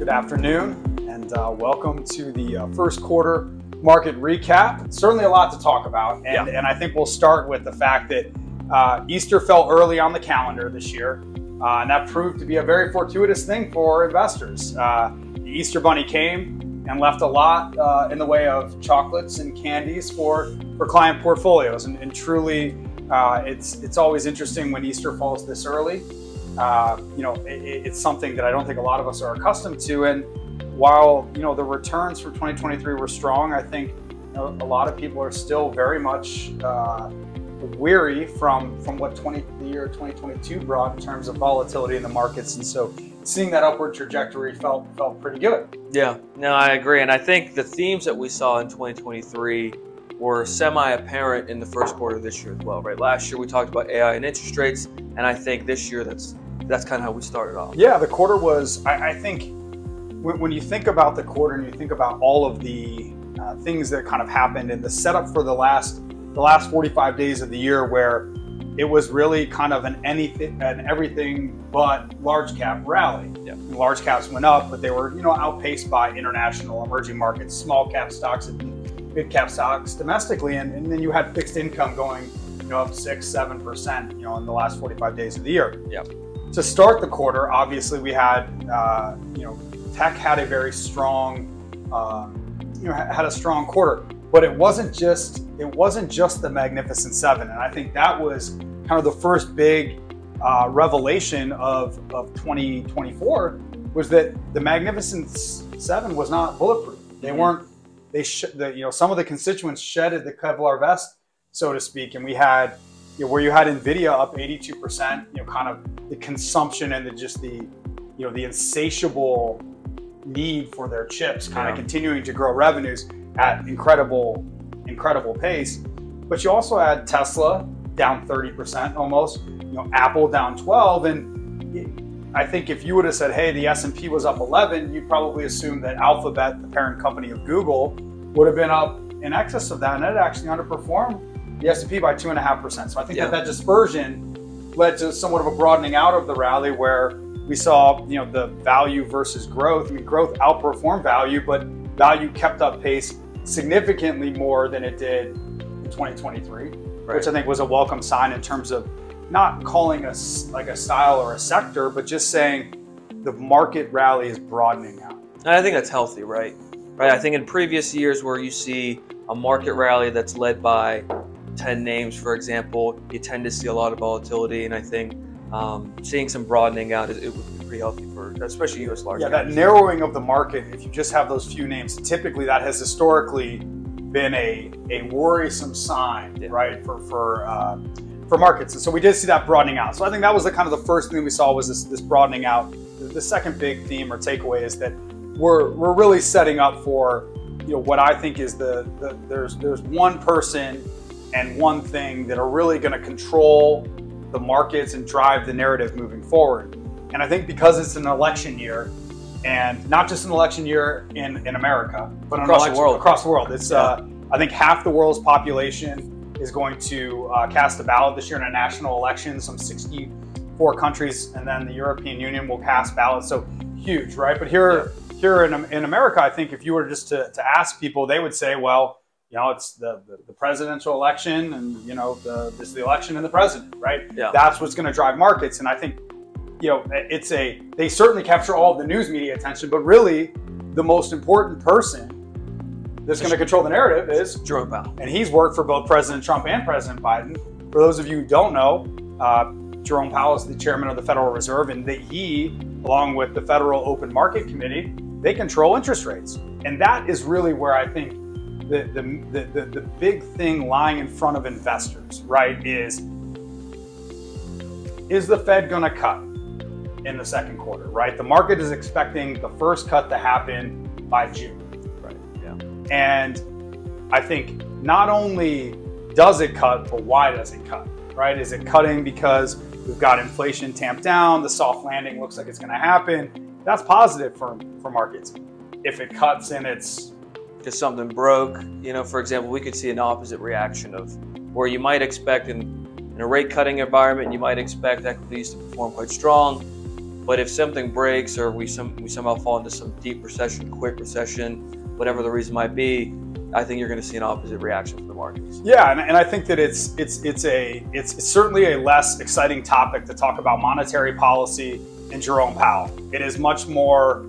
Good afternoon, and welcome to the first quarter market recap. Certainly a lot to talk about, and I think we'll start with the fact that Easter fell early on the calendar this year, and that proved to be a very fortuitous thing for investors. The Easter Bunny came and left a lot in the way of chocolates and candies for client portfolios, and truly it's always interesting when Easter falls this early. It's something that I don't think a lot of us are accustomed to, and while the returns for 2023 were strong, I think a lot of people are still very much weary from what the year 2022 brought in terms of volatility in the markets, and so seeing that upward trajectory felt pretty good. Yeah, no, I agree, and I think the themes that we saw in 2023 were semi-apparent in the first quarter of this year as well, right? Last year we talked about AI and interest rates, and I think this year that's kind of how we started off. Yeah, the quarter was, I think, when you think about the quarter and you think about all of the things that kind of happened and the setup for the last 45 days of the year, where it was really kind of an everything but large cap rally. Yeah. Large caps went up, but they were outpaced by international emerging markets, small cap stocks and mid cap stocks domestically, and then you had fixed income going up 6-7% in the last 45 days of the year. Yeah. To start the quarter, obviously we had tech had a very strong had a strong quarter, but it wasn't just the Magnificent Seven, and I think that was kind of the first big revelation of 2024, was that the Magnificent Seven was not bulletproof. They weren't. Some of the constituents shedded the Kevlar vest, so to speak, and we had where you had Nvidia up 82%, kind of the consumption and the insatiable need for their chips, kind of continuing to grow revenues at incredible pace. But you also had Tesla down 30% almost, Apple down 12%, and I think if you would have said, hey, the S&P was up 11%, you'd probably assume that Alphabet, the parent company of Google, would have been up in excess of that, and it actually underperformed the S&P by 2.5%. So I think that dispersion led to somewhat of a broadening out of the rally, where we saw the value versus growth. I mean, growth outperformed value, but value kept up pace significantly more than it did in 2023, which I think was a welcome sign in terms of not calling us like a style or a sector, but just saying the market rally is broadening out. And I think that's healthy, right? I think in previous years where you see a market rally that's led by 10 names, for example, you tend to see a lot of volatility, and I think seeing some broadening out, it would be pretty healthy for especially U.S. large caps. That narrowing of the market, if you just have those few names, typically that has historically been a worrisome sign, right, for markets. And so we did see that broadening out. So I think that was the kind of the first thing we saw, was this broadening out. The second big theme or takeaway is that we're really setting up for what I think is there's one person and one thing that are really going to control the markets and drive the narrative moving forward. And I think because it's an election year, and not just an election year in America, but across the world. It's I think half the world's population is going to cast a ballot this year in a national election. Some 64 countries, and then the European Union will cast ballots. So huge, right? But here in America, I think if you were just to ask people, they would say, well, it's the presidential election, and this is the election and the president, right? Yeah. That's what's going to drive markets. And I think they certainly capture all of the news media attention, but really the most important person that's going to control the narrative is Jerome Powell, and he's worked for both President Trump and President Biden. For those of you who don't know, Jerome Powell is the chairman of the Federal Reserve, and he, along with the Federal Open Market Committee, they control interest rates, and that is really where I think the big thing lying in front of investors, right, is the Fed going to cut in the second quarter, right? The market is expecting the first cut to happen by June, right? Yeah. And I think not only does it cut, but why does it cut, right? Is it cutting because we've got inflation tamped down, the soft landing looks like it's going to happen? That's positive for markets. If it cuts and it's because something broke, for example, we could see an opposite reaction of where you might expect in a rate cutting environment, you might expect equities to perform quite strong. But if something breaks or we somehow fall into some deep recession, quick recession, whatever the reason might be, I think you're going to see an opposite reaction from the markets. Yeah, and I think that it's certainly a less exciting topic to talk about monetary policy and Jerome Powell. It is much more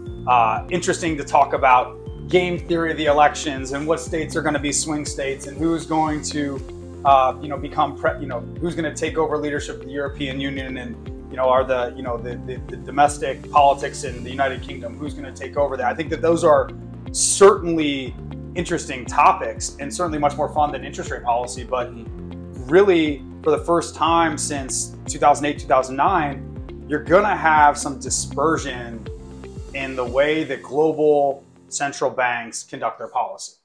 interesting to talk about game theory of the elections and what states are going to be swing states and who's going to who's going to take over leadership of the European Union, and are the domestic politics in the United Kingdom, who's going to take over there. I think that those are certainly interesting topics and certainly much more fun than interest rate policy. But really, for the first time since 2008, 2009, you're going to have some dispersion in the way that global central banks conduct their policy.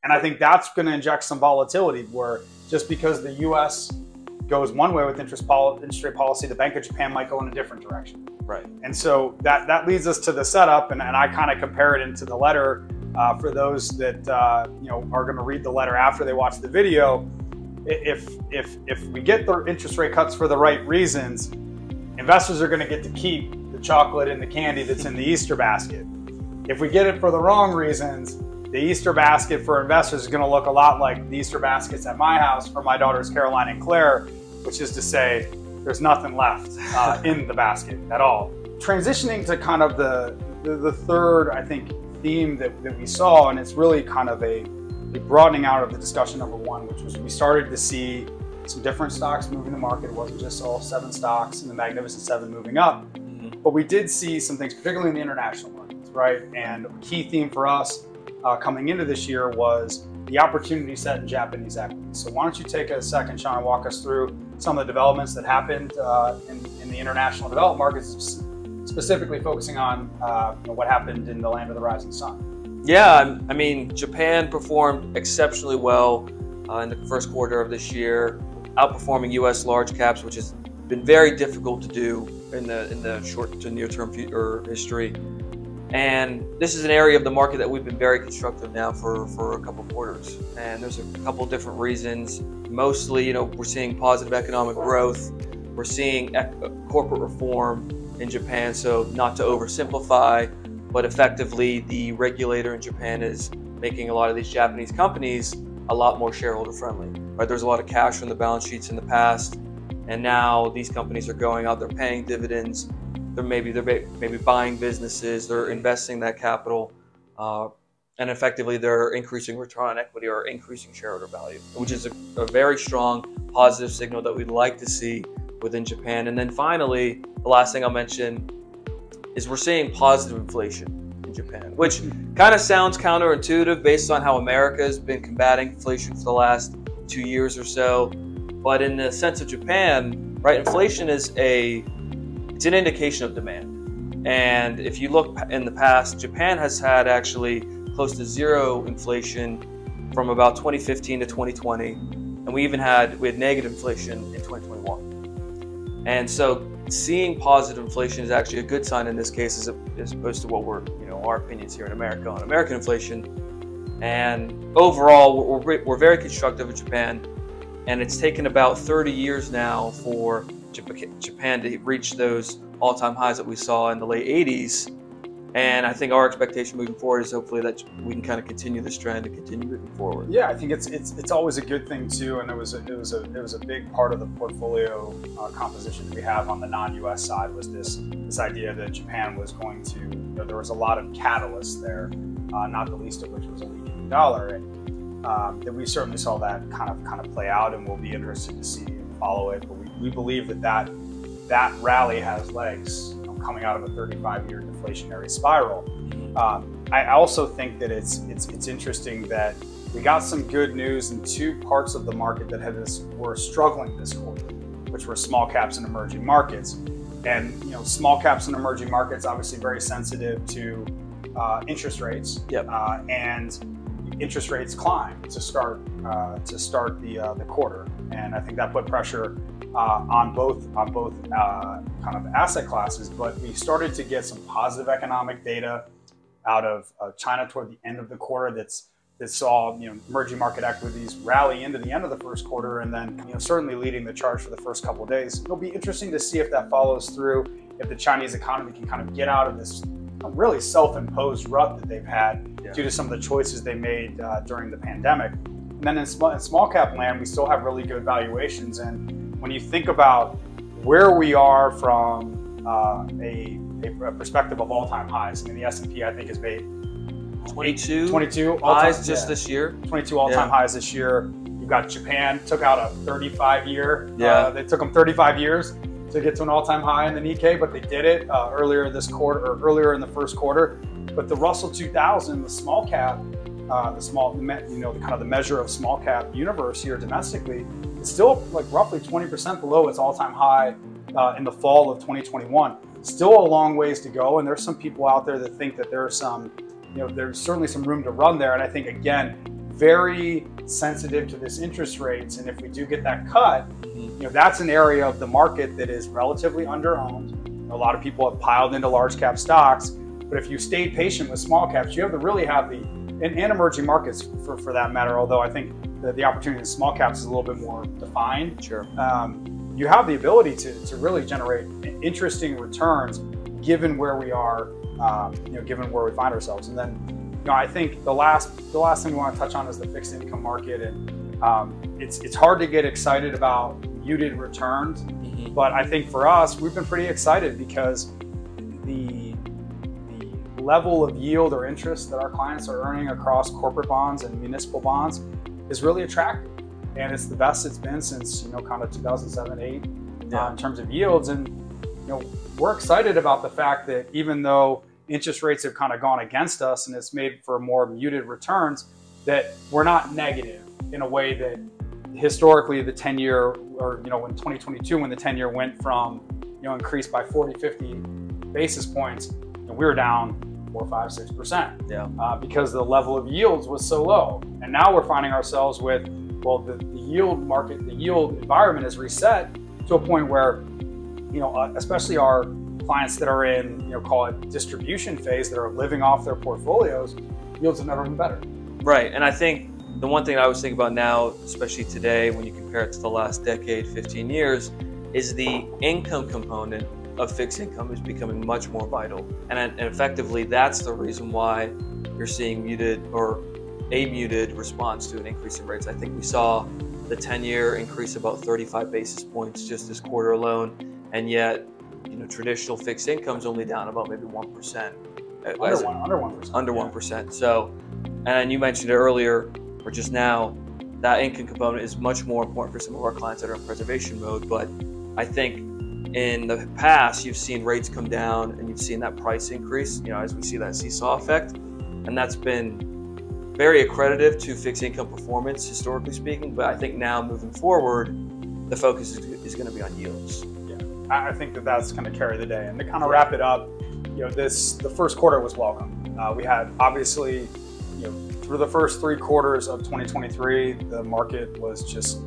And I think that's going to inject some volatility, where just because the US goes one way with interest rate policy, the Bank of Japan might go in a different direction. Right. And so that leads us to the setup, and I kind of compare it into the letter for those that are going to read the letter after they watch the video. If we get the interest rate cuts for the right reasons, investors are going to get to keep the chocolate and the candy that's in the Easter basket. If we get it for the wrong reasons, the Easter basket for investors is going to look a lot like the Easter baskets at my house for my daughters Caroline and Claire, which is to say there's nothing left in the basket at all. Transitioning to kind of the third, I think, theme that we saw, and it's really kind of a broadening out of the discussion number one, which was we started to see some different stocks moving the market. It wasn't just all 7 stocks in the Magnificent 7 moving up, but we did see some things, particularly in the international markets, right? And a key theme for us coming into this year was the opportunity set in Japanese equities. So why don't you take a second, Sean, and walk us through some of the developments that happened in the international developed markets, specifically focusing on what happened in the land of the rising sun. Yeah, I mean, Japan performed exceptionally well in the first quarter of this year, outperforming U.S. large caps, which has been very difficult to do in the short to near term history. And this is an area of the market that we've been very constructive now for a couple of quarters. And there's a couple different reasons. Mostly, we're seeing positive economic growth. We're seeing corporate reform in Japan. So not to oversimplify, but effectively the regulator in Japan is making a lot of these Japanese companies a lot more shareholder friendly. Right? There's a lot of cash from the balance sheets in the past, and now these companies are going out, they're paying dividends. They're maybe buying businesses, they're investing that capital, and effectively they're increasing return on equity or increasing shareholder value, which is a very strong positive signal that we'd like to see within Japan. And then finally, the last thing I'll mention is we're seeing positive inflation in Japan, which kind of sounds counterintuitive based on how America has been combating inflation for the last 2 years or so. But in the sense of Japan, right, inflation is it's an indication of demand. And if you look in the past, Japan has had actually close to zero inflation from about 2015 to 2020. And we had negative inflation in 2021. And so seeing positive inflation is actually a good sign in this case, as opposed to what our opinions here in America on American inflation. And overall, we're very constructive in Japan. And it's taken about 30 years now for Japan to reach those all-time highs that we saw in the late 80s. And I think our expectation moving forward is hopefully that we can kind of continue this trend and continue moving forward. Yeah, I think it's always a good thing too, and it was a big part of the portfolio composition that we have on the non-US side, was this idea that Japan was going to, there was a lot of catalysts there, not the least of which was a weakening dollar, and that we certainly saw that kind of play out, and we'll be interested to see and follow it. But we believe that rally has legs coming out of a 35-year deflationary spiral. I also think that it's interesting that we got some good news in 2 parts of the market that were struggling this quarter, which were small caps and emerging markets. And small caps and emerging markets obviously very sensitive to interest rates. Yep. And interest rates climbed to start the quarter, and I think that put pressure on both kind of asset classes. But we started to get some positive economic data out of China toward the end of the quarter that saw emerging market equities rally into the end of the first quarter, and then certainly leading the charge for the first couple of days. It'll be interesting to see if that follows through if the Chinese economy can kind of get out of this really self-imposed rut that they've had due to some of the choices they made during the pandemic. And then in small cap land, we still have really good valuations. And when you think about where we are from a perspective of all-time highs, I mean, the S&P, I think, has made 22 highs just this year. 22 all-time highs this year. You've got Japan, took out a 35-year. They took them 35 years to get to an all-time high in the Nikkei, but they did it earlier this quarter, or earlier in the first quarter. But the Russell 2000, the small cap, the measure of small cap universe here domestically, is still like roughly 20% below its all-time high in the fall of 2021. Still a long ways to go, and there's some people out there that think that there's certainly some room to run there. And I think, again, very sensitive to this interest rates, and if we do get that cut, that's an area of the market that is relatively underowned. A lot of people have piled into large cap stocks, but if you stay patient with small caps, you really have the and emerging markets for that matter. Although I think the opportunity in small caps is a little bit more defined. Sure. You have the ability to really generate interesting returns given where we are, given where we find ourselves. And then, I think the last thing we want to touch on is the fixed income market, and it's hard to get excited about muted returns, but I think for us, we've been pretty excited because the level of yield or interest that our clients are earning across corporate bonds and municipal bonds is really attractive, and it's the best it's been since kind of 2007-8 in terms of yields. And we're excited about the fact that even though interest rates have kind of gone against us and it's made for more muted returns, that we're not negative in a way that historically the 10-year, or in 2022 when the 10-year went from increased by 40-50 basis points, we were down 4, 5, 6%. Because the level of yields was so low. And now we're finding ourselves with, the yield market, the yield environment is reset to a point where, especially our clients that are in, call it distribution phase, that are living off their portfolios, yields have never been better. Right, and I think the one thing I was thinking about now, especially today, when you compare it to the last decade, 15 years, is the income component of fixed income is becoming much more vital. And effectively, that's the reason why you're seeing a muted response to an increase in rates. I think we saw the 10-year increase about 35 basis points just this quarter alone, and yet traditional fixed income is only down about maybe 1%. Under 1%. Under 1%. So, and you mentioned it earlier, or just now, that income component is much more important for some of our clients that are in preservation mode. But I think in the past, you've seen rates come down and you've seen that price increase, as we see that seesaw effect. And that's been very accredited to fixed income performance, historically speaking. But I think now moving forward, the focus is going to be on yields. I think that's going to carry the day. And to kind of wrap it up, the first quarter was welcome. We had obviously, through the first 3 quarters of 2023, the market was just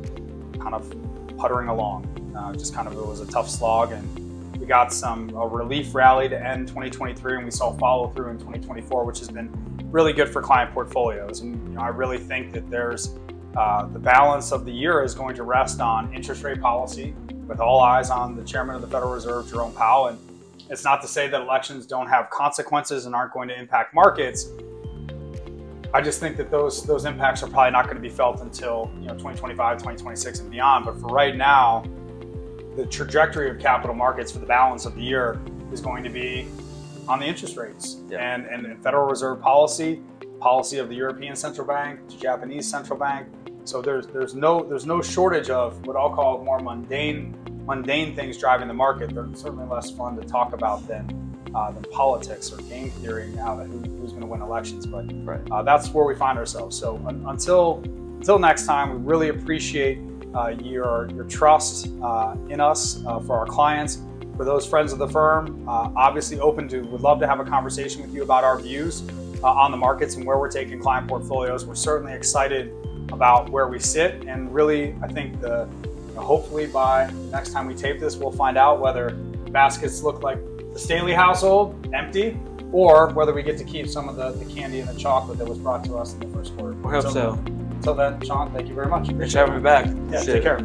kind of puttering along. It was a tough slog, and we got a relief rally to end 2023, and we saw follow through in 2024, which has been really good for client portfolios. And I really think that there's the balance of the year is going to rest on interest rate policy, with all eyes on the chairman of the Federal Reserve, Jerome Powell. And it's not to say that elections don't have consequences and aren't going to impact markets. I just think that those impacts are probably not going to be felt until 2025, 2026 and beyond. But for right now, the trajectory of capital markets for the balance of the year is going to be on the interest rates and Federal Reserve policy of the European Central Bank, the Japanese Central Bank. So there's no shortage of what I'll call more mundane things driving the market. They're certainly less fun to talk about than politics or game theory now that who's going to win elections. But that's where we find ourselves. So until next time, we really appreciate your trust in us for our clients. For those friends of the firm, obviously would love to have a conversation with you about our views on the markets and where we're taking client portfolios. We're certainly excited about where we sit, and really, I think hopefully by next time we tape this, we'll find out whether baskets look like the Staley household, empty, or whether we get to keep some of the candy and the chocolate that was brought to us in the first quarter. I hope so. Until then, Sean, thank you very much. Thanks for having me back. Yeah, take care.